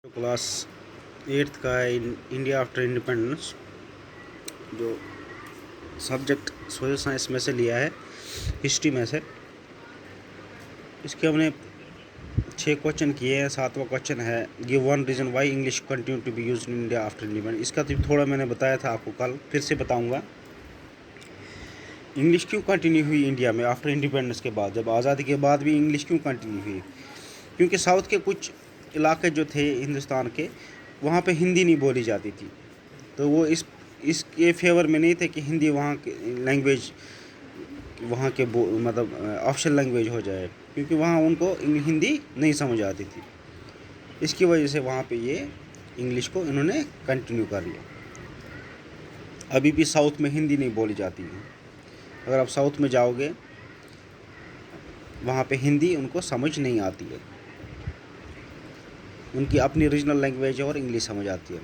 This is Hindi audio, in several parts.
जो क्लास 8th का है इंडिया आफ्टर इंडिपेंडेंस, जो सब्जेक्ट सोशल साइंस में से लिया है, हिस्ट्री में से। इसके हमने 6 क्वेश्चन किए हैं। 7वां क्वेश्चन है give one reason why English continue to be use in India after independence. इसका तो थोड़ा मैंने बताया था आपको कल, फिर से बताऊंगा। इंग्लिश क्यों कंटिन्यू हुई इंडिया में आफ्टर इंडिपेंडेंस के बाद, जब आज़ादी के बाद भी इंग्लिश क्यों कंटिन्यू हुई? क्योंकि साउथ के कुछ इलाके जो थे हिंदुस्तान के, वहाँ पे हिंदी नहीं बोली जाती थी, तो वो इसके फेवर में नहीं थे कि हिंदी वहाँ के लैंग्वेज, वहाँ के मतलब ऑफिशियल लैंग्वेज हो जाए, क्योंकि वहाँ उनको हिंदी नहीं समझ आती थी। इसकी वजह से वहाँ पे ये इंग्लिश को इन्होंने कंटिन्यू कर लिया। अभी भी साउथ में हिंदी नहीं बोली जाती है। अगर आप साउथ में जाओगे, वहाँ पे हिंदी उनको समझ नहीं आती है, उनकी अपनी रीजनल लैंग्वेज और इंग्लिश समझ आती है।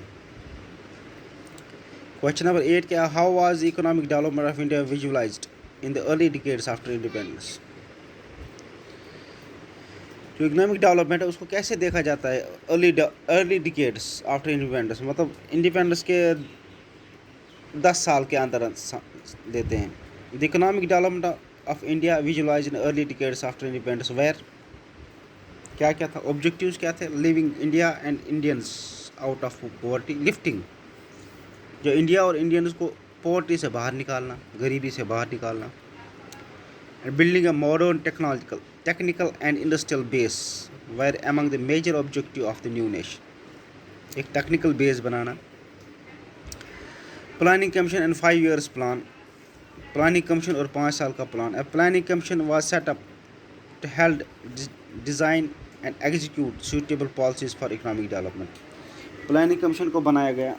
क्वेश्चन नंबर 8 क्या, how was the economic development of India visualised in the early decades after independence? जो इकोनॉमिक डेवलपमेंट है उसको कैसे देखा जाता है अर्ली डिकेड्स आफ्टर इंडिपेंडेंस, मतलब इंडिपेंडेंस के 10 साल के अंदर देते हैं। The economic development of India visualised in early decades after independence where, क्या क्या था, ऑब्जेक्टिव्स क्या थे? Living India and Indians out of poverty, lifting, जो इंडिया और इंडियंस को पॉवर्टी से बाहर निकालना, गरीबी से बाहर निकालना, and building a modern technical and industrial base were among the major objective of the new nation. एक टेक्निकल बेस बनाना। Planning commission and 5 years plan, planning commission और 5 साल का plan. A planning commission was set up to help design and execute suitable policies for economic development. Planning commission को बनाया गया,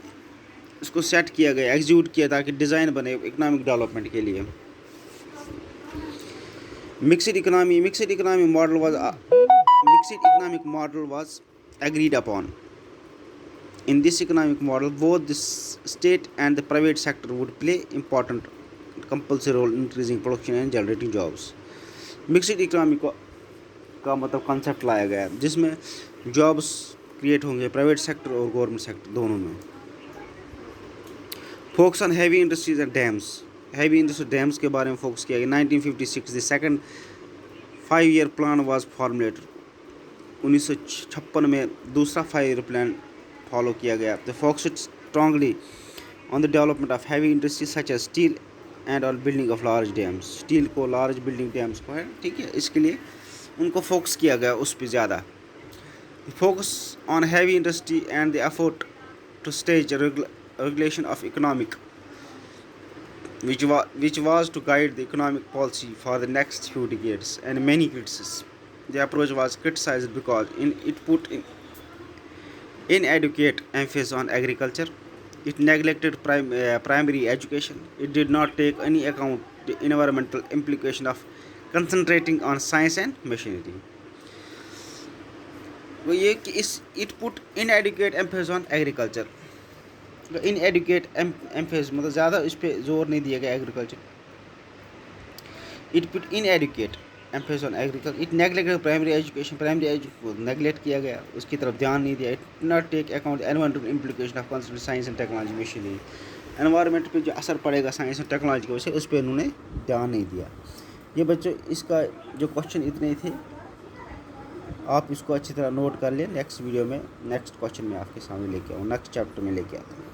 इसको सेट किया गया, एग्जीक्यूट किया ताकि डिज़ाइन बने इकोनॉमिक डेवलपमेंट के लिए। Mixed economic model was agreed upon. In this economic model, both the state and the private sector would play important compulsory role in increasing production and generating jobs. Mixed economy का मतलब कंसेप्ट लाया गया है, जिसमें जॉब्स क्रिएट होंगे प्राइवेट सेक्टर और गवर्नमेंट सेक्टर दोनों में। Focus on heavy industries and dams, heavy industry dams के बारे में फोकस किया गया। 1956 the second 5 year plan was formulated. 1956 में दूसरा 5 year प्लान फॉलो किया गया। The focused strongly on the development of heavy industries such as steel and on building of large dams, steel को, लार्ज बिल्डिंग डैम्स को है, ठीक है, इसके लिए उनको फोकस किया गया उस पर ज़्यादा। Focus on heavy industry and the effort to stage regulation of economic which was to guide the economic policy for the next few decades, and many criticism. The approach was criticized because it put inadequate emphasis on agriculture. It neglected primary education. It did not take any account the environmental implication of concentrating on science and machinery. वो ये कि it put inadequate emphasis on agriculture. Inadequate emphasis मतलब ज़्यादा इस पर जोर नहीं दिया गया agriculture. It put inadequate emphasis on agriculture. It neglected primary education, primary education neglect किया गया, उसकी तरफ ध्यान नहीं दिया। It not take account environmental implication of consider science and technology machinery, environment पे जो असर पड़ेगा साइंस और टेक्नोलॉजी की वजह से, उस पर उन्होंने ध्यान नहीं दिया। ये बच्चों इसका जो क्वेश्चन इतने थे, आप इसको अच्छी तरह नोट कर लें। नेक्स्ट वीडियो में नेक्स्ट क्वेश्चन में आपके सामने लेके आऊँ, नेक्स्ट चैप्टर में लेके आता हूँ।